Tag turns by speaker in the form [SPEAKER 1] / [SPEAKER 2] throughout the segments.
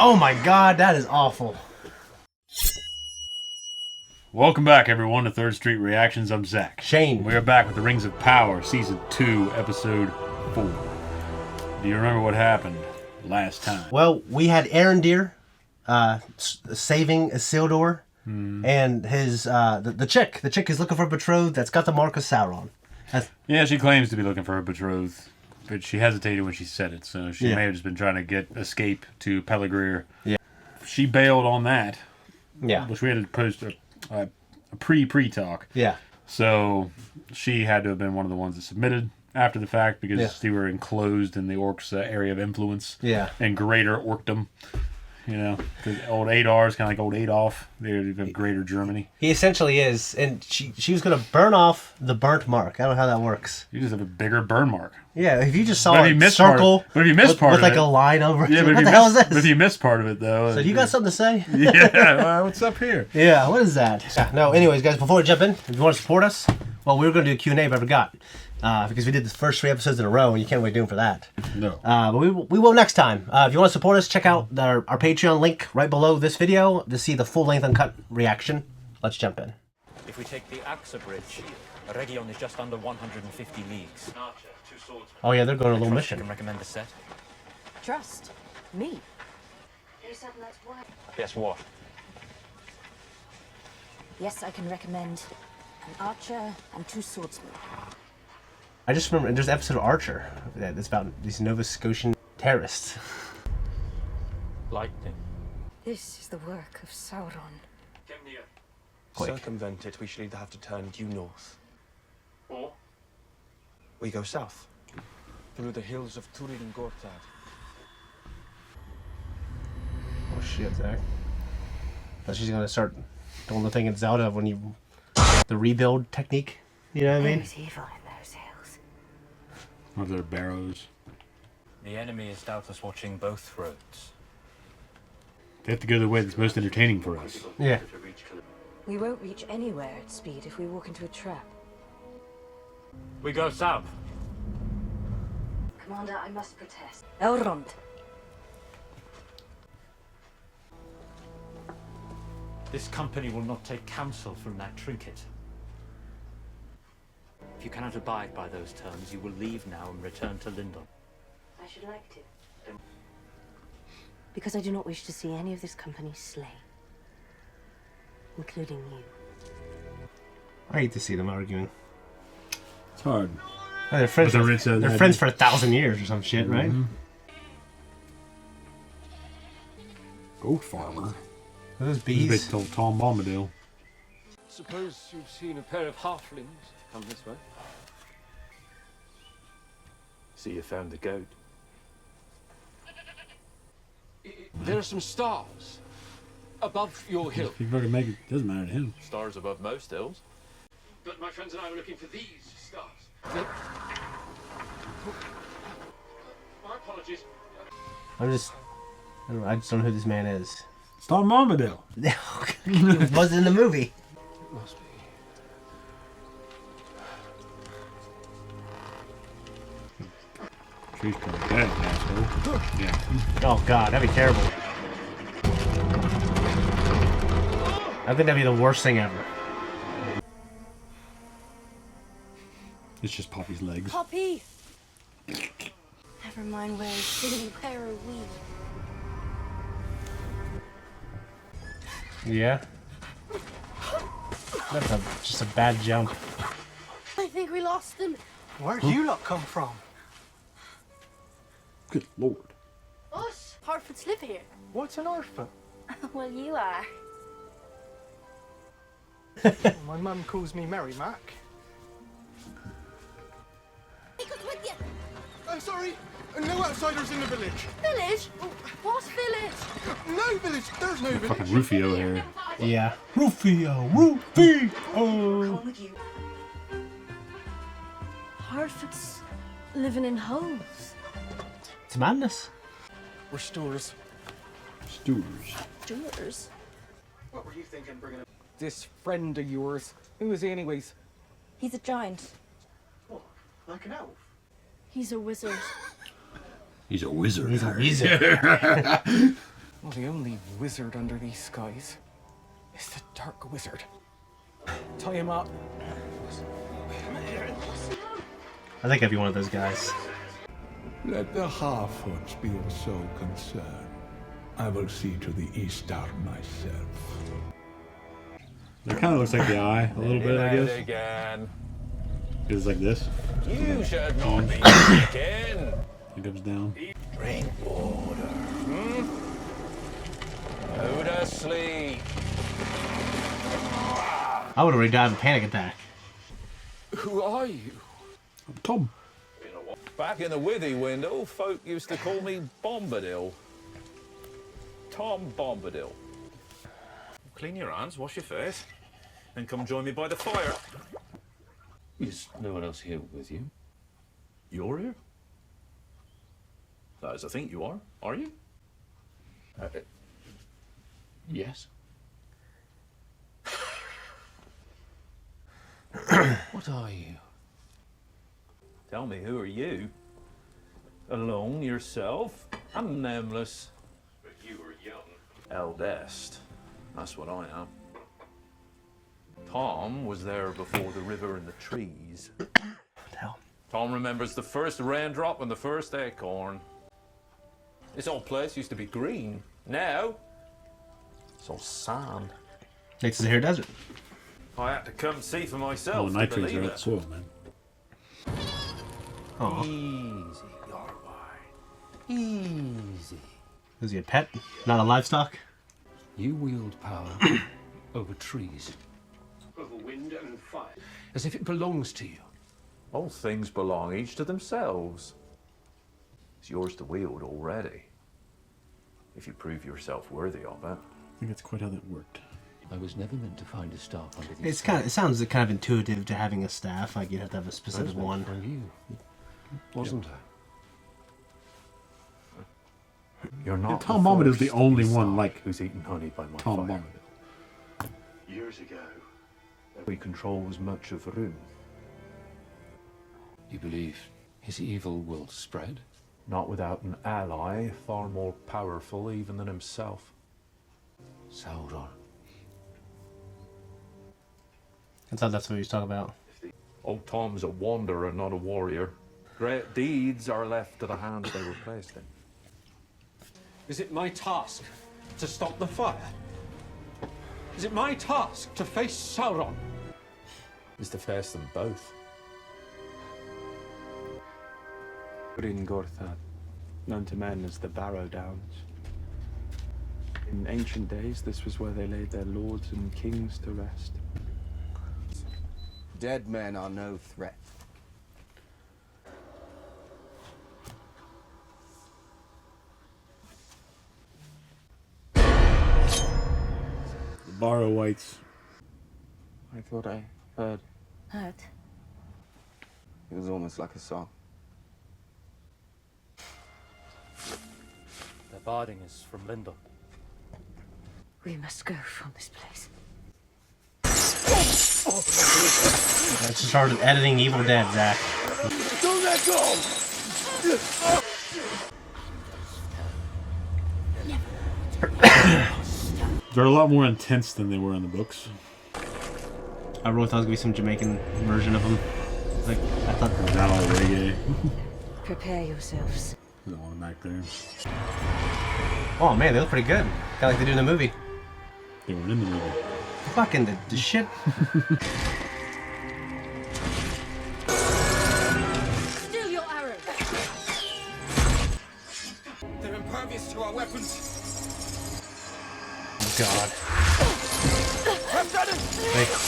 [SPEAKER 1] Oh my god, that is awful.
[SPEAKER 2] Welcome back, everyone, to Third Street Reactions. I'm Zach.
[SPEAKER 1] Shane.
[SPEAKER 2] We are back with The Rings of Power, Season 2, Episode 4. Do you remember what happened last time?
[SPEAKER 1] Well, we had Arondir saving Isildur, and his the chick. The chick is looking for a betrothed that's got the mark of Sauron.
[SPEAKER 2] Yeah, she claims to be looking for her betrothed, but she hesitated when she said it, so she may have just been trying to escape to Pelegrir.
[SPEAKER 1] Yeah.
[SPEAKER 2] She bailed on that.
[SPEAKER 1] Yeah.
[SPEAKER 2] Which we had to post a pre-talk.
[SPEAKER 1] Yeah.
[SPEAKER 2] So she had to have been one of the ones that submitted after the fact because they were enclosed in the orcs' area of influence.
[SPEAKER 1] Yeah.
[SPEAKER 2] And greater orcdom. You know, because old Adar is kind of like old Adolf. They're greater Germany.
[SPEAKER 1] He essentially is, and she was going to burn off the burnt mark. I don't know how that works.
[SPEAKER 2] You just have a bigger burn mark.
[SPEAKER 1] Yeah, if you just saw a
[SPEAKER 2] circle with
[SPEAKER 1] like a line over it.
[SPEAKER 2] Yeah,
[SPEAKER 1] what the hell is this?
[SPEAKER 2] But if you missed part of it, though.
[SPEAKER 1] So you got something to say?
[SPEAKER 2] Yeah, what's up here?
[SPEAKER 1] Yeah, what is that? No, anyways, guys, before we jump in, if you want to support us, well, we were going to do a Q&A, but I forgot. Because we did the first 3 episodes in a row, and you can't really do them for that.
[SPEAKER 2] No.
[SPEAKER 1] But we will next time. If you want to support us, check out our Patreon link right below this video to see the full-length uncut reaction. Let's jump in.
[SPEAKER 3] If we take the Axa Bridge, Region is just under 150 leagues.
[SPEAKER 1] Oh yeah, they're going on a little mission.
[SPEAKER 3] I can recommend a set.
[SPEAKER 4] Trust me.
[SPEAKER 3] Yes, what?
[SPEAKER 4] Yes, I can recommend an archer and 2 swordsmen.
[SPEAKER 1] I just remember there's an episode of Archer that's about these Nova Scotian terrorists.
[SPEAKER 3] Lightning.
[SPEAKER 4] This is the work of Sauron.
[SPEAKER 1] Quick.
[SPEAKER 5] Circumvent it, we shall either have to turn due north.
[SPEAKER 3] Or?
[SPEAKER 5] We go south. Through the hills of Turin and Gortad.
[SPEAKER 1] Oh shit, Zach. So she's gonna start doing the thing in Zelda when you the rebuild technique. You know what I mean?
[SPEAKER 4] There's evil in those hills.
[SPEAKER 2] Or their barrows.
[SPEAKER 3] The enemy is doubtless watching both roads.
[SPEAKER 2] They have to go the way that's most entertaining for us.
[SPEAKER 1] Yeah.
[SPEAKER 4] We won't reach anywhere at speed if we walk into a trap.
[SPEAKER 3] We go south.
[SPEAKER 4] Commander, I must protest. Elrond.
[SPEAKER 3] This company will not take counsel from that trinket. If you cannot abide by those terms, you will leave now and return to Lindon.
[SPEAKER 4] I should like to. Because I do not wish to see any of this company slain. Including you.
[SPEAKER 1] I hate to see them arguing.
[SPEAKER 2] It's hard.
[SPEAKER 1] Oh, they're friends. They're friends for 1,000 years or some shit, right?
[SPEAKER 2] Goat farmer.
[SPEAKER 1] Those bees.
[SPEAKER 2] They told Tom Bombadil.
[SPEAKER 5] Suppose you've seen a pair of halflings come this way.
[SPEAKER 6] See, you found the goat.
[SPEAKER 5] There are some stars above your hill.
[SPEAKER 2] If you better make it, doesn't matter to him.
[SPEAKER 6] Stars above most hills.
[SPEAKER 5] But my friends and I were looking for these stars. My apologies.
[SPEAKER 1] I just don't know who this man is.
[SPEAKER 2] It's Tom Bombadil.
[SPEAKER 1] He was in the movie.
[SPEAKER 5] It must be.
[SPEAKER 2] Tree's pretty dead, asshole. Yeah.
[SPEAKER 1] Oh god, that'd be terrible. I think that'd be the worst thing ever.
[SPEAKER 2] It's just Poppy's legs.
[SPEAKER 4] Poppy! Never mind where is he, where are we?
[SPEAKER 1] Yeah. That's just a bad jump.
[SPEAKER 4] I think we lost him.
[SPEAKER 7] Where'd you lot come from?
[SPEAKER 2] Good lord.
[SPEAKER 4] Us? Harfords live here.
[SPEAKER 7] What's an orphan?
[SPEAKER 4] Well, you are.
[SPEAKER 7] My mum calls me Merry Mac. I'm sorry, no outsiders in the village.
[SPEAKER 4] Village? What village?
[SPEAKER 7] No village, there's no village.
[SPEAKER 2] Fucking Rufio here.
[SPEAKER 1] Yeah.
[SPEAKER 2] Rufio!
[SPEAKER 4] Harfords living in holes.
[SPEAKER 1] It's madness.
[SPEAKER 5] Restorers.
[SPEAKER 2] Stewards.
[SPEAKER 4] Doers.
[SPEAKER 7] What were you thinking bringing up? This friend of yours. Who is he anyways?
[SPEAKER 4] He's a giant.
[SPEAKER 7] What, like an elf?
[SPEAKER 4] He's a wizard.
[SPEAKER 2] He's a wizard.
[SPEAKER 1] He's a wizard.
[SPEAKER 7] Well, the only wizard under these skies is the Dark Wizard. Tie him up.
[SPEAKER 1] I think I'd be one of those guys.
[SPEAKER 8] Let the Harfoots be your sole concern. I will see to the Eastar myself.
[SPEAKER 2] It kind of looks like the eye a little bit, I guess.
[SPEAKER 6] Again.
[SPEAKER 2] It's like this.
[SPEAKER 6] You should not be drinking.
[SPEAKER 2] It comes down.
[SPEAKER 6] Drink water. Go to sleep.
[SPEAKER 1] I would already died of a panic attack.
[SPEAKER 7] Who are you?
[SPEAKER 2] Tom.
[SPEAKER 6] Back in the Withy window, folk used to call me Bombadil. Tom Bombadil. Clean your hands, wash your face, and come join me by the fire.
[SPEAKER 9] Is no one else here with you?
[SPEAKER 6] You're here? As I think you are you?
[SPEAKER 9] Yes. What are you?
[SPEAKER 6] Tell me, who are you? Alone yourself? I'm nameless. But you were young. Eldest. That's what I am. Tom was there before the river and the trees.
[SPEAKER 1] Hell.
[SPEAKER 6] Tom remembers the first raindrop and the first acorn. This old place used to be green. Now, it's all sand.
[SPEAKER 1] Next to the Hair Desert.
[SPEAKER 6] I had to come see for
[SPEAKER 2] Oh,
[SPEAKER 6] myself. to
[SPEAKER 2] nitrates
[SPEAKER 6] believe
[SPEAKER 2] are
[SPEAKER 6] it.
[SPEAKER 2] at the soil, man.
[SPEAKER 1] Oh,
[SPEAKER 6] Easy, Yarby. Easy.
[SPEAKER 1] is he a pet? Not a livestock?
[SPEAKER 9] You wield power over trees. Over wind and fire. As if it belongs to you.
[SPEAKER 6] All things belong each to themselves. It's yours to wield already. If you prove yourself worthy of it.
[SPEAKER 2] I think that's quite how that worked.
[SPEAKER 9] I was never meant to find a staff under these
[SPEAKER 1] It's kind of. It sounds kind of intuitive to having a staff. Like you'd have to have a specific one.
[SPEAKER 9] from you, wasn't
[SPEAKER 6] You're not.
[SPEAKER 2] And Tom Bombadil is the only one like
[SPEAKER 6] who's eaten honey by my
[SPEAKER 2] Tom
[SPEAKER 6] fire.
[SPEAKER 2] Bombadil.
[SPEAKER 6] Years ago, we controls much of the room.
[SPEAKER 9] I? You believe his evil will spread?
[SPEAKER 6] Not without an ally far more powerful even than himself.
[SPEAKER 9] Sauron.
[SPEAKER 1] I thought that's what he was talking about.
[SPEAKER 6] Old Tom's a wanderer, not a warrior. Great deeds are left to the hands they were placed in.
[SPEAKER 10] Is it my task to stop the fire? Is it my task to face Sauron?
[SPEAKER 6] Is to face them both.
[SPEAKER 5] Bryn Gorthad, known to men as the Barrow Downs. In ancient days, this was where they laid their lords and kings to rest.
[SPEAKER 11] Dead men are no threat.
[SPEAKER 2] The Barrow Whites.
[SPEAKER 5] I thought I heard.
[SPEAKER 4] Hurt.
[SPEAKER 11] It was almost like a song.
[SPEAKER 3] Their barding is from Lindon.
[SPEAKER 4] We must go from this place.
[SPEAKER 1] I just started editing Evil Dead, Zach.
[SPEAKER 11] Don't let go!
[SPEAKER 2] They're a lot more intense than they were in the books.
[SPEAKER 1] I really thought it was gonna be some Jamaican version of them. Like I thought.
[SPEAKER 2] Is that all reggae?
[SPEAKER 4] Prepare yourselves.
[SPEAKER 2] The one back there.
[SPEAKER 1] Oh man, they look pretty good. Kind of like they do in the movie.
[SPEAKER 2] They were in the movie.
[SPEAKER 1] Fucking the shit.
[SPEAKER 4] Still your arrows.
[SPEAKER 7] They're impervious to our weapons.
[SPEAKER 1] Oh god.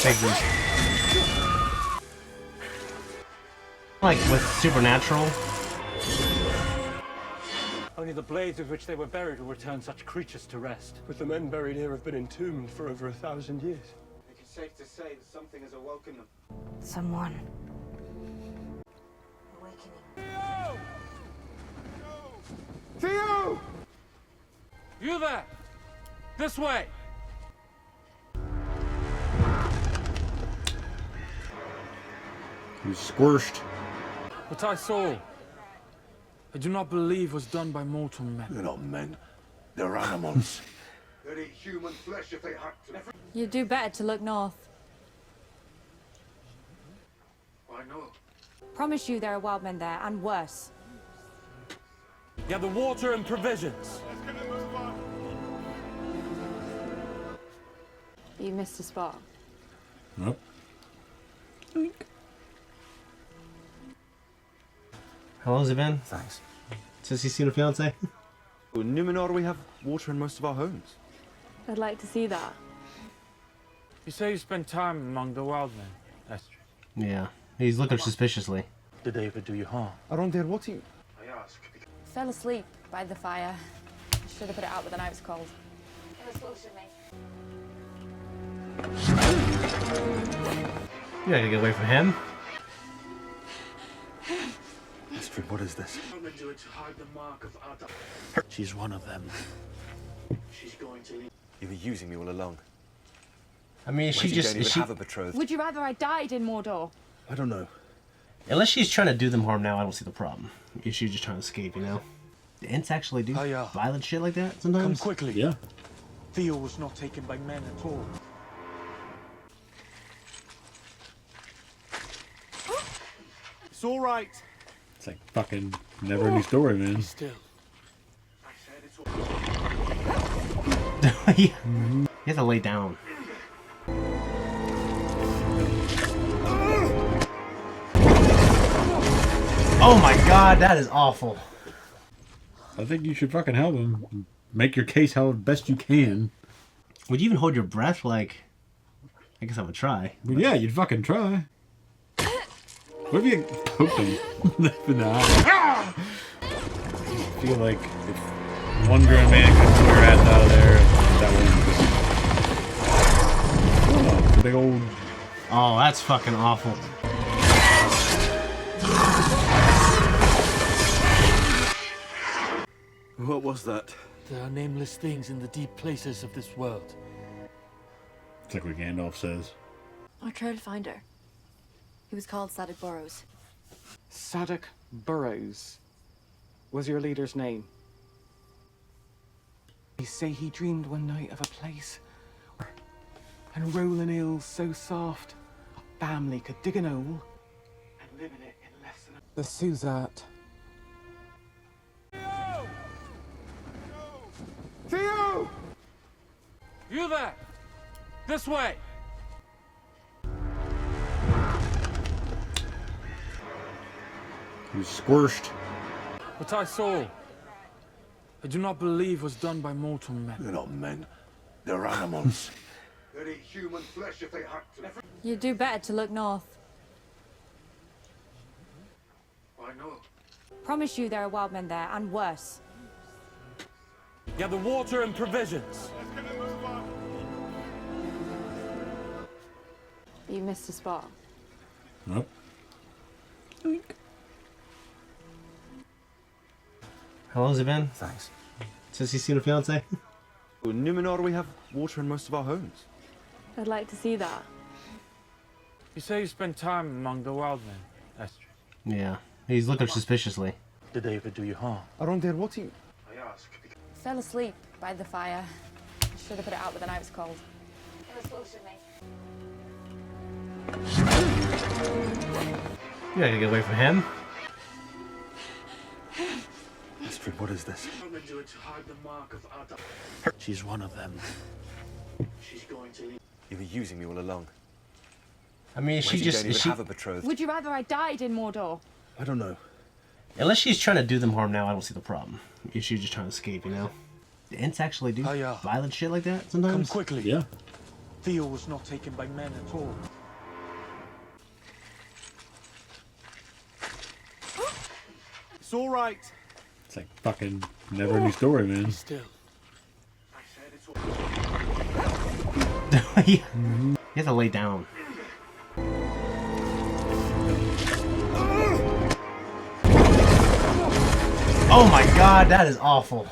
[SPEAKER 1] Thank you. Like with Supernatural.
[SPEAKER 10] Only the blades with which they were buried will return such creatures to rest.
[SPEAKER 5] But the men buried here have been entombed for over 1,000 years.
[SPEAKER 11] I think it's safe to say that something has awoken them.
[SPEAKER 4] Someone. Awakening.
[SPEAKER 5] Theo!
[SPEAKER 10] You there! This way!
[SPEAKER 2] He was squished.
[SPEAKER 10] What I saw, I do not believe was done by mortal men.
[SPEAKER 8] They're not men. They're animals.
[SPEAKER 11] They'd eat human flesh if they had to.
[SPEAKER 4] You'd do better to look north.
[SPEAKER 11] Why not?
[SPEAKER 4] Promise you there are wild men there, and worse.
[SPEAKER 10] Gather water and provisions.
[SPEAKER 4] You missed a spot.
[SPEAKER 2] Nope.
[SPEAKER 1] How long has it been?
[SPEAKER 12] Thanks.
[SPEAKER 1] Since you've seen a fiance?
[SPEAKER 12] In Numenor, we have water in most of our homes.
[SPEAKER 4] I'd like to see that.
[SPEAKER 5] You say you spend time among the wild men. That's true.
[SPEAKER 1] Yeah. He's looking suspiciously.
[SPEAKER 5] Did they ever do you harm?
[SPEAKER 12] Arondir, what do you...
[SPEAKER 11] I ask because...
[SPEAKER 4] Fell asleep by the fire. Should have put it out when the night was cold. It was close to me.
[SPEAKER 1] You gotta get away from him.
[SPEAKER 12] Astrid, what is this?
[SPEAKER 11] I'm gonna do it to hide the mark of Adam.
[SPEAKER 10] She's one of them.
[SPEAKER 11] She's going to leave.
[SPEAKER 12] You were using me all along.
[SPEAKER 1] I mean, she
[SPEAKER 12] Why
[SPEAKER 1] just...
[SPEAKER 12] don't even
[SPEAKER 1] Is she,
[SPEAKER 12] have a betrothed?
[SPEAKER 4] Would you rather I died in Mordor?
[SPEAKER 12] I don't know.
[SPEAKER 1] unless she's trying to do them harm now, I don't see the problem. If she's just trying to escape, you know? The Ents actually do violent shit like that sometimes.
[SPEAKER 10] Come quickly.
[SPEAKER 2] Yeah.
[SPEAKER 10] Theo was not taken by men at all. It's all right.
[SPEAKER 2] It's like fucking never-ending story, man.
[SPEAKER 10] Still.
[SPEAKER 11] I said it's all...
[SPEAKER 1] You have to lay down. Oh my god, that is awful.
[SPEAKER 2] I think you should fucking help him. Make your case how best you can.
[SPEAKER 1] Would you even hold your breath? Like, I guess I would try.
[SPEAKER 2] Well, yeah, you'd fucking try. What if you poked him in the eye? I feel like if one grown man could pull your ass out of there, that one could. Oh, big old...
[SPEAKER 1] Oh, that's fucking awful.
[SPEAKER 12] What was that?
[SPEAKER 10] There are nameless things in the deep places of this world.
[SPEAKER 2] It's like what Gandalf says.
[SPEAKER 4] I tried to find her. He was called Sadok Burrows.
[SPEAKER 7] Sadok Burrows was your leader's name. They say he dreamed one night of a place and rolling hills so soft a family could dig an hole and live in it in less than the Suzat.
[SPEAKER 11] Theo!
[SPEAKER 10] You there! This way!
[SPEAKER 2] He was squished.
[SPEAKER 5] What I saw, I do not believe was done by mortal men.
[SPEAKER 8] They're not men. They're animals.
[SPEAKER 11] They'd eat human flesh if they had to.
[SPEAKER 4] You'd do better to look north.
[SPEAKER 11] Why not?
[SPEAKER 4] Promise you there are wild men there, and worse.
[SPEAKER 10] Gather water and provisions.
[SPEAKER 4] You missed a spot.
[SPEAKER 2] Nope.
[SPEAKER 1] How long has it been?
[SPEAKER 12] Thanks.
[SPEAKER 1] Since you've seen a fiance?
[SPEAKER 12] In Numenor, we have water in most of our homes.
[SPEAKER 4] I'd like to see that.
[SPEAKER 5] You say you spend time among the wild men. That's true.
[SPEAKER 1] Yeah. He's looking suspiciously.
[SPEAKER 5] Did they ever do you harm?
[SPEAKER 12] Arondir, what do you...
[SPEAKER 11] I ask because...
[SPEAKER 4] Fell asleep by the fire. Should have put it out when the night was cold. It was close to me.
[SPEAKER 1] You gotta get away from him.
[SPEAKER 12] Astrid, what is this?
[SPEAKER 11] I'm gonna do it to hide the mark of Adam.
[SPEAKER 10] She's one of them.
[SPEAKER 11] She's going to leave.
[SPEAKER 12] You were using me all along.
[SPEAKER 1] I mean,
[SPEAKER 12] Why
[SPEAKER 1] she
[SPEAKER 12] you
[SPEAKER 1] just...
[SPEAKER 12] don't even
[SPEAKER 1] Is she,
[SPEAKER 12] have a betrothed?
[SPEAKER 4] Would you rather I died in Mordor?
[SPEAKER 12] I don't know.
[SPEAKER 1] unless she's trying to do them harm now, I don't see the problem. If she's just trying to escape, you know? The Ents actually do violent shit like that sometimes.
[SPEAKER 10] Come quickly.
[SPEAKER 2] Yeah.
[SPEAKER 10] Theo was not taken by men at all. It's all right.
[SPEAKER 2] It's like fucking never-ending story, man.
[SPEAKER 10] Still.
[SPEAKER 11] I said it's all...
[SPEAKER 1] You have to lay down. Oh my god, that is awful.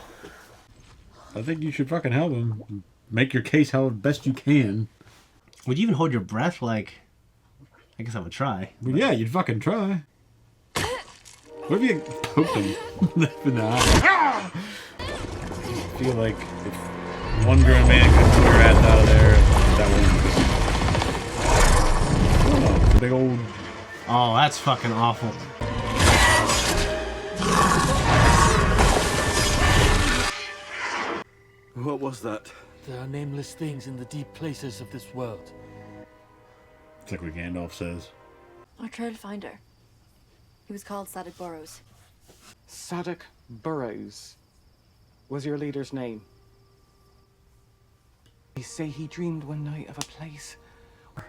[SPEAKER 2] I think you should fucking help him. Make your case how best you can.
[SPEAKER 1] Would you even hold your breath? Like, I guess I would try.
[SPEAKER 2] Well, yeah, you'd fucking try. What if you poked him in the eye? I feel like if one grown man could pull your ass out of there, that one. Oh, big old.
[SPEAKER 1] Oh, that's fucking awful.
[SPEAKER 12] What was that?
[SPEAKER 10] There are nameless things in the deep places of this world.
[SPEAKER 2] It's like what Gandalf says.
[SPEAKER 4] Our trail finder. He was called Sadok Burrows.
[SPEAKER 7] Sadok Burrows was your leader's name. They say he dreamed one night of a place where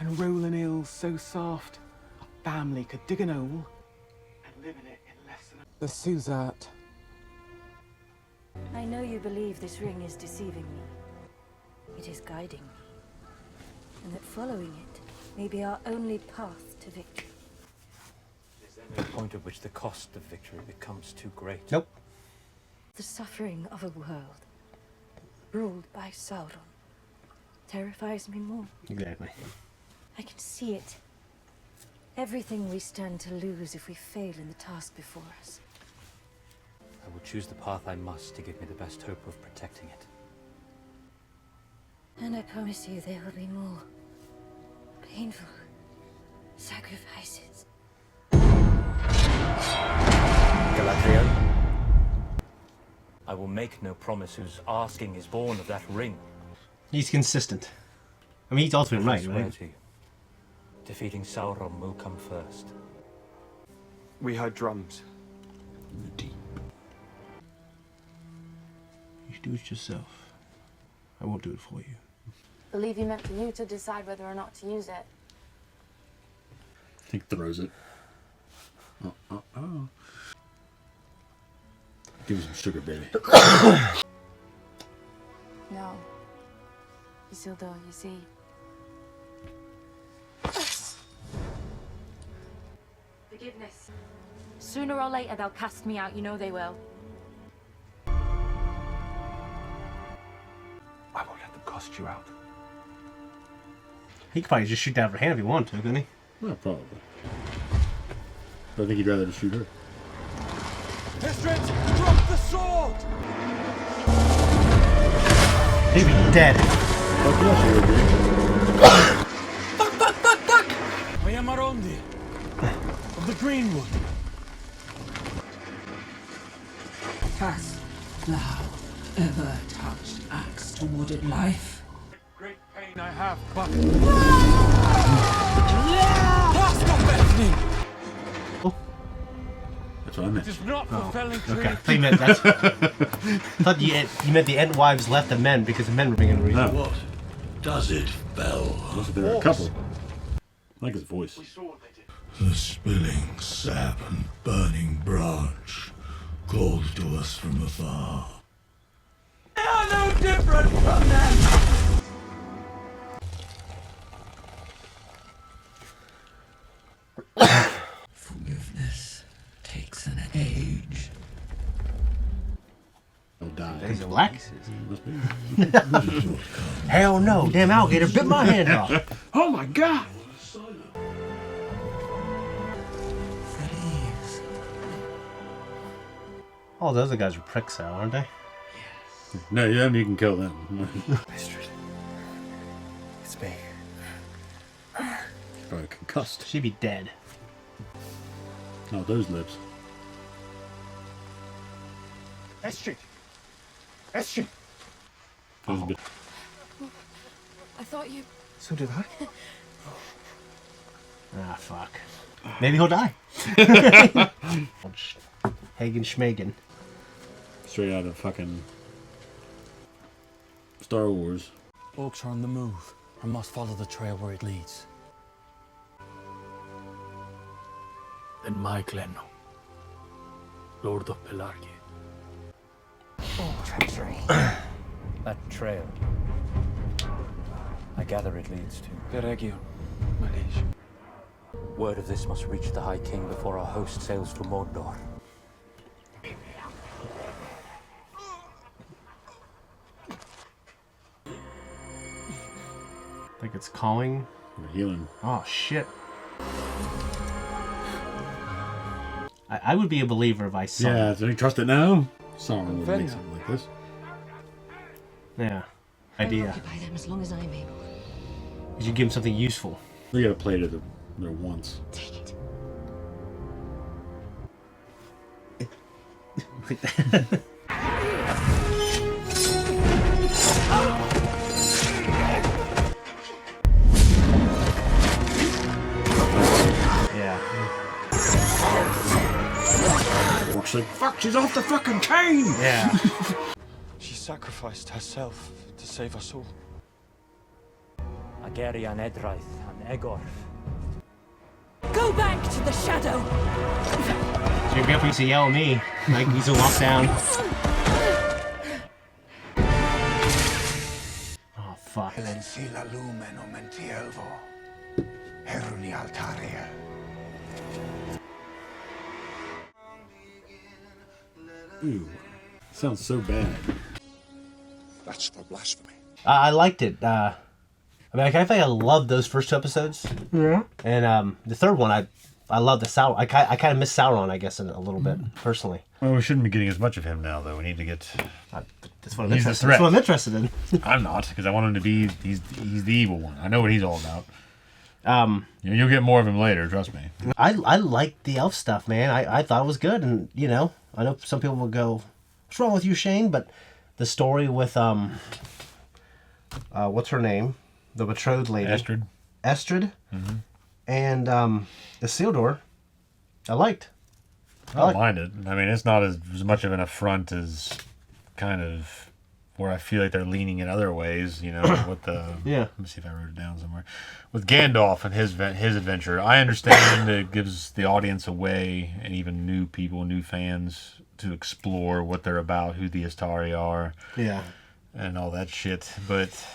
[SPEAKER 7] and rolling hills so soft a family could dig an hole and live in it in less than the Suzat.
[SPEAKER 13] I know you believe this ring is deceiving me. It is guiding me. And that following it may be our only path to victory.
[SPEAKER 3] Is there no point at which the cost of victory becomes too great?
[SPEAKER 1] Nope.
[SPEAKER 13] The suffering of a world ruled by Sauron terrifies me more.
[SPEAKER 1] Exactly.
[SPEAKER 13] I can see it. Everything we stand to lose if we fail in the task before us.
[SPEAKER 3] I will choose the path I must to give me the best hope of protecting it.
[SPEAKER 13] And I promise you there will be more painful sacrifices.
[SPEAKER 3] Galadriel, I will make no promise whose asking is born of that ring.
[SPEAKER 1] He's consistent. I mean, he's ultimately right,
[SPEAKER 3] swear
[SPEAKER 1] right?
[SPEAKER 3] to you, defeating Sauron will come first.
[SPEAKER 5] We heard drums.
[SPEAKER 1] Deep. You do it yourself. I won't do it for you.
[SPEAKER 4] Believe he meant for you to decide whether or not to use it.
[SPEAKER 2] I think throws it. Oh. Give me some sugar, baby.
[SPEAKER 4] No. Isildur, you see. Forgiveness. Sooner or later they'll cast me out, you know they will.
[SPEAKER 5] I won't let them cast you out.
[SPEAKER 1] He could probably just shoot down her hand if he wanted to, couldn't he?
[SPEAKER 2] Well, probably. But I think he'd rather just shoot her.
[SPEAKER 10] Istrid, drop the sword!
[SPEAKER 1] He'd be dead.
[SPEAKER 2] Fuck yeah, she would be.
[SPEAKER 10] Fuck! I am Arondir of the Greenwood.
[SPEAKER 14] Hast thou ever touched axe to wooded life?
[SPEAKER 10] Great pain I have, but... Stop Bethany!
[SPEAKER 2] That's what I meant.
[SPEAKER 10] It is not for felling trees.
[SPEAKER 1] Okay, I thought you meant that's... I thought you meant the Entwives left the men because the men were being unreasonable.
[SPEAKER 2] No.
[SPEAKER 8] What does it fell?
[SPEAKER 2] Must have been a couple. I like his voice.
[SPEAKER 8] The spilling sap and burning branch called to us from afar.
[SPEAKER 14] They are no different from them! Forgiveness takes an age.
[SPEAKER 2] He'll die.
[SPEAKER 1] He's black?
[SPEAKER 2] Must be.
[SPEAKER 1] Hell no! Damn alligator bit my hand off.
[SPEAKER 10] Oh my god!
[SPEAKER 1] All those other guys are pricks now, aren't they?
[SPEAKER 2] No, yeah, you can kill them.
[SPEAKER 3] Istrid, it's me.
[SPEAKER 2] She's probably concussed.
[SPEAKER 1] She'd be dead.
[SPEAKER 2] Oh, those lips.
[SPEAKER 10] Estrid! Estrid!
[SPEAKER 2] Those bit.
[SPEAKER 4] I thought you...
[SPEAKER 7] So did I.
[SPEAKER 1] Ah, fuck. Maybe he'll die. Hagen Schmagen.
[SPEAKER 2] Straight out of fucking Star Wars.
[SPEAKER 10] Orcs are on the move. I must follow the trail where it leads.
[SPEAKER 11] Then my Glenn, Lord of Pelargi.
[SPEAKER 3] Treachery. That trail. I gather it leads to...
[SPEAKER 5] The Region, my liege.
[SPEAKER 3] Word of this must reach the High King before our host sails for Mordor.
[SPEAKER 1] I think it's calling.
[SPEAKER 2] We're healing.
[SPEAKER 1] Oh, shit. I would be a believer if I saw
[SPEAKER 2] Yeah,
[SPEAKER 1] it.
[SPEAKER 2] do you trust it now? Sauron would make something like this.
[SPEAKER 1] Yeah.
[SPEAKER 15] I will
[SPEAKER 1] Idea.
[SPEAKER 15] occupy them as long as I'm able.
[SPEAKER 1] You give them something useful.
[SPEAKER 2] We gotta play to their wants.
[SPEAKER 15] Take it.
[SPEAKER 1] Yeah.
[SPEAKER 2] Looks like, fuck, she's off the fucking chain!
[SPEAKER 1] Yeah.
[SPEAKER 5] She sacrificed herself to save us all.
[SPEAKER 3] Ageri an Edraith an Egor.
[SPEAKER 15] Go back to the shadow!
[SPEAKER 1] So you'll be able to yell at me. Like, he's a walk down. Oh, fuck.
[SPEAKER 2] Ooh. Sounds so bad.
[SPEAKER 8] That's for blasphemy.
[SPEAKER 1] I liked it. I mean, I think I loved those first 2 episodes.
[SPEAKER 2] Yeah.
[SPEAKER 1] And the third one, I love the Sauron. I kind of miss Sauron, I guess, a little bit, personally.
[SPEAKER 2] Well, we shouldn't be getting as much of him now, though. We need to get...
[SPEAKER 1] That's what I'm interested in. That's what I'm interested in.
[SPEAKER 2] I'm not, because I want him to be... He's the evil one. I know what he's all about. You'll get more of him later, trust me.
[SPEAKER 1] I liked the elf stuff, man. I thought it was good, and, you know, I know some people will go, what's wrong with you, Shane? But the story with, what's her name? The betrothed lady.
[SPEAKER 2] Estrid.
[SPEAKER 1] Mm-hmm. And Isildur, I liked.
[SPEAKER 2] I don't mind it. I mean, it's not as much of an affront as kind of where I feel like they're leaning in other ways, you know, with the...
[SPEAKER 1] Yeah.
[SPEAKER 2] Let me see if I wrote it down somewhere. With Gandalf and his adventure, I understand it gives the audience a way, and even new people, new fans, to explore what they're about, who the Istari are.
[SPEAKER 1] Yeah.
[SPEAKER 2] And all that shit. But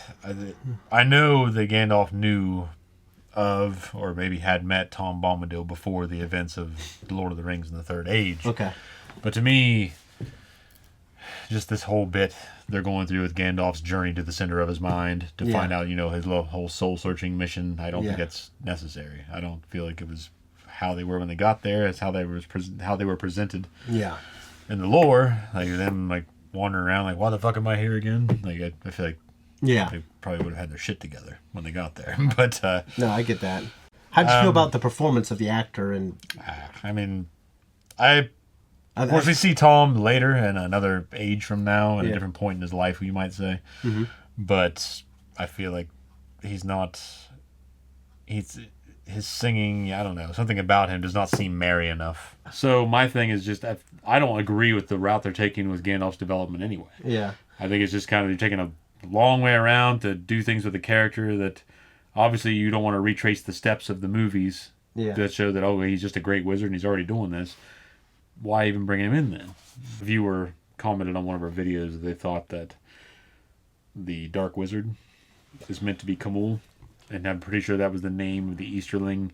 [SPEAKER 2] I know that Gandalf knew of, or maybe had met Tom Bombadil before the events of The Lord of the Rings in the Third Age.
[SPEAKER 1] Okay.
[SPEAKER 2] But to me, just this whole bit they're going through with Gandalf's journey to the center of his mind to find out, you know, his whole soul-searching mission, I don't think that's necessary. I don't feel like it was how they were when they got there. It's how they were presented.
[SPEAKER 1] Yeah.
[SPEAKER 2] In the lore, like them like wandering around like, why the fuck am I here again? Like I feel like they probably would have had their shit together when they got there. But
[SPEAKER 1] no, I get that. How did you feel about the performance of the actor? And
[SPEAKER 2] I mean, of course, we see Tom later in another age from now, at a different point in his life, you might say.
[SPEAKER 1] Mm-hmm.
[SPEAKER 2] But I feel like his singing, I don't know, something about him does not seem merry enough. So my thing is just, I don't agree with the route they're taking with Gandalf's development anyway.
[SPEAKER 1] Yeah.
[SPEAKER 2] I think it's just kind of, you're taking a long way around to do things with a character that obviously you don't want to retrace the steps of the movies that show that, oh, he's just a great wizard and he's already doing this. Why even bring him in then? A viewer commented on one of our videos that they thought that the Dark Wizard is meant to be Kamul, and I'm pretty sure that was the name of the Easterling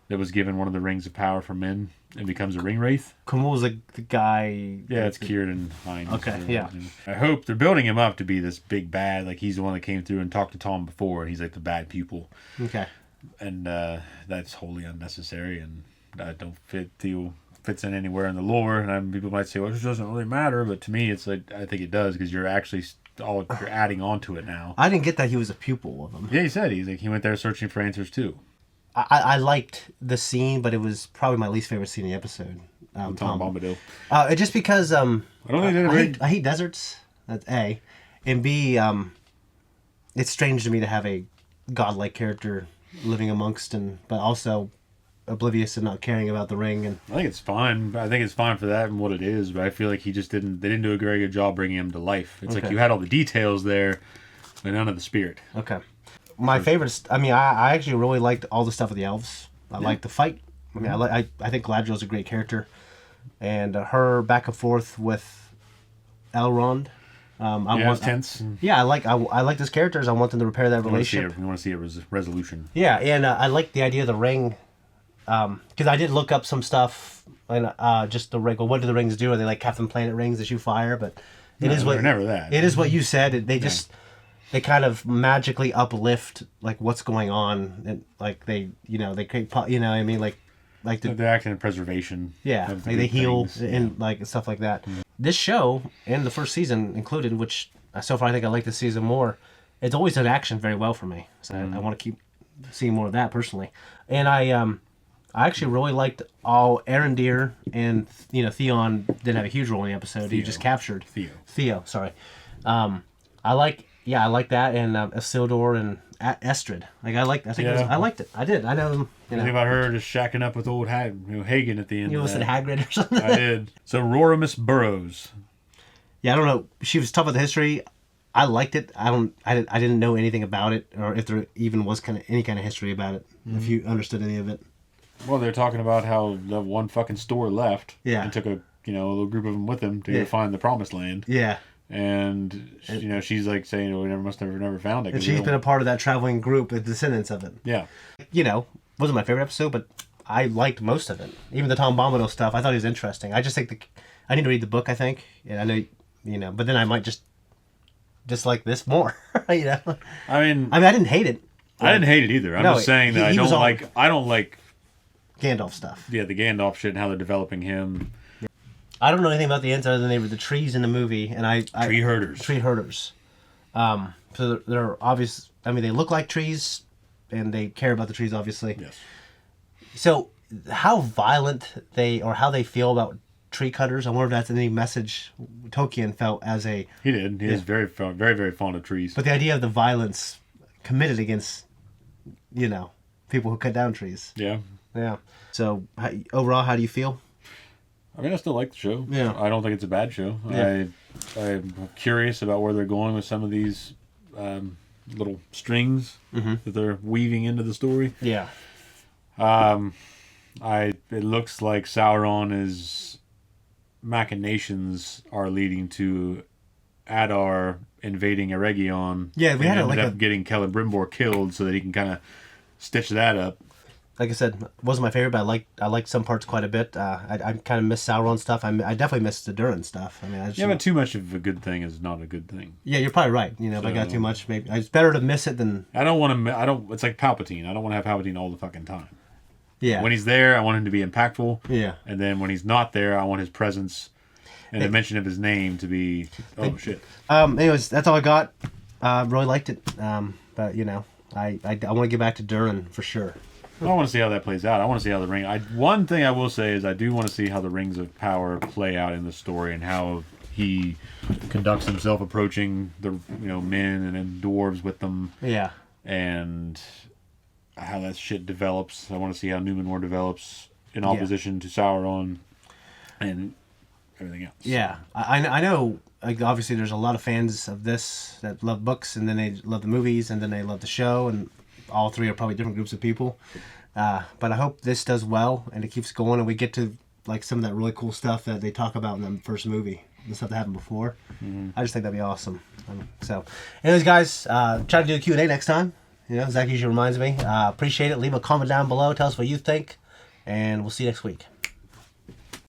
[SPEAKER 2] that was given one of the Rings of Power for men and becomes a ring wraith.
[SPEAKER 1] Kamul's the guy...
[SPEAKER 2] Yeah, it's Círdan Hines.
[SPEAKER 1] Okay, yeah.
[SPEAKER 2] I hope they're building him up to be this big bad, like he's the one that came through and talked to Tom before, and he's like the bad pupil.
[SPEAKER 1] Okay.
[SPEAKER 2] And that's wholly unnecessary, and I don't fits in anywhere in the lore, and people might say, well, this doesn't really matter, but to me it's like, I think it does, because you're actually you're adding on to it now.
[SPEAKER 1] I didn't get that he was a pupil of him.
[SPEAKER 2] Yeah, he said he went there searching for answers too.
[SPEAKER 1] I liked the scene, but it was probably my least favorite scene in the episode.
[SPEAKER 2] Tom Bombadil.
[SPEAKER 1] Just because I hate deserts. That's A, and B. It's strange to me to have a godlike character living amongst, but also oblivious and not caring about the ring. And
[SPEAKER 2] I think it's fine. I think it's fine for that and what it is, but I feel like they didn't do a very good job bringing him to life. It's like you had all the details there, but none of the spirit.
[SPEAKER 1] Okay. My favorites, I mean, I actually really liked all the stuff with the elves. I liked the fight. I mean, I think Galadriel's a great character. And her back and forth with Elrond.
[SPEAKER 2] It's tense.
[SPEAKER 1] Yeah, I like those characters. I want them to repair that relationship.
[SPEAKER 2] You want to see a resolution.
[SPEAKER 1] Yeah, and I like the idea of the ring. Because I did look up some stuff, and just the ring. Well, what do the rings do? Are they like Captain Planet rings that shoot fire? But it is what
[SPEAKER 2] never that.
[SPEAKER 1] It is what you said. They kind of magically uplift like what's going on, and like they create, you know what I mean, like
[SPEAKER 2] they're acting in preservation.
[SPEAKER 1] Yeah, like they heal and like stuff like that. This show and the first season included, which so far I think I like the season more. It's always done action very well for me, so I want to keep seeing more of that personally. And I actually really liked all Arondir and Theon didn't have a huge role in the episode. He just captured Theo. Sorry, I like that, and Isildur and Estrid. Like I liked it. I did. I know.
[SPEAKER 2] Think about her just shacking up with old Hagen at the end.
[SPEAKER 1] You almost said Hagrid or something.
[SPEAKER 2] I did. So Rorimus Burrows.
[SPEAKER 1] Yeah, I don't know. She was tough with the history. I liked it. I didn't know anything about it, or if there even was any kind of history about it. If you understood any of it.
[SPEAKER 2] Well, they're talking about how the one fucking store left.
[SPEAKER 1] Yeah.
[SPEAKER 2] And took a little group of them with them to go find the Promised Land.
[SPEAKER 1] Yeah.
[SPEAKER 2] And she's like saying, "We never found it."
[SPEAKER 1] And she's been a part of that traveling group, the descendants of it.
[SPEAKER 2] Yeah.
[SPEAKER 1] Wasn't my favorite episode, but I liked most of it. Even the Tom Bombadil stuff, I thought he was interesting. I just think I need to read the book. I think, and I know, but then I might just like this more. I mean, I didn't hate it.
[SPEAKER 2] I didn't hate it either. I'm just saying that I don't like
[SPEAKER 1] Gandalf stuff.
[SPEAKER 2] Yeah, the Gandalf shit and how they're developing him.
[SPEAKER 1] I don't know anything about the ends other than they were the trees in the movie, and
[SPEAKER 2] tree herders.
[SPEAKER 1] Tree herders. So they're obvious. I mean, they look like trees, and they care about the trees, obviously.
[SPEAKER 2] Yes.
[SPEAKER 1] So how violent how they feel about tree cutters? I wonder if that's any message Tolkien felt as a.
[SPEAKER 2] He did. He is very, very, very fond of trees.
[SPEAKER 1] But the idea of the violence committed against, people who cut down trees.
[SPEAKER 2] Yeah.
[SPEAKER 1] Yeah. So overall, how do you feel?
[SPEAKER 2] I mean, I still like the show.
[SPEAKER 1] Yeah.
[SPEAKER 2] I don't think it's a bad show.
[SPEAKER 1] Yeah.
[SPEAKER 2] I'm curious about where they're going with some of these little strings that they're weaving into the story.
[SPEAKER 1] Yeah.
[SPEAKER 2] It looks like Sauron's machinations are leading to Adar invading Eregion.
[SPEAKER 1] Yeah, we had
[SPEAKER 2] getting Celebrimbor killed so that he can kind of stitch that up.
[SPEAKER 1] Like I said, wasn't my favorite, but I liked some parts quite a bit. I kind of miss Sauron stuff. I definitely miss the Durin stuff. I mean,
[SPEAKER 2] but too much of a good thing is not a good thing.
[SPEAKER 1] Yeah, you're probably right. If I got too much, maybe it's better to miss it than.
[SPEAKER 2] I don't want to. It's like Palpatine. I don't want to have Palpatine all the fucking time.
[SPEAKER 1] Yeah.
[SPEAKER 2] When he's there, I want him to be impactful.
[SPEAKER 1] Yeah.
[SPEAKER 2] And then when he's not there, I want his presence and the mention of his name to be. Oh shit.
[SPEAKER 1] Anyways, that's all I got. Really liked it. But I want to get back to Durin for sure.
[SPEAKER 2] I want to see how that plays out. I want to see how the ring. One thing I will say is I do want to see how the Rings of Power play out in the story and how he conducts himself approaching the men and then dwarves with them.
[SPEAKER 1] Yeah.
[SPEAKER 2] And how that shit develops. I want to see how Numenor develops in opposition to Sauron and everything else.
[SPEAKER 1] Yeah, I know. Like, obviously, there's a lot of fans of this that love books, and then they love the movies, and then they love the show, and all three are probably different groups of people. But I hope this does well, and it keeps going, and we get to some of that really cool stuff that they talk about in the first movie, the stuff that happened before. I just think that'd be awesome. So, anyways, guys, try to do a Q&A next time. Zach usually reminds me. Appreciate it. Leave a comment down below. Tell us what you think, and we'll see you next week.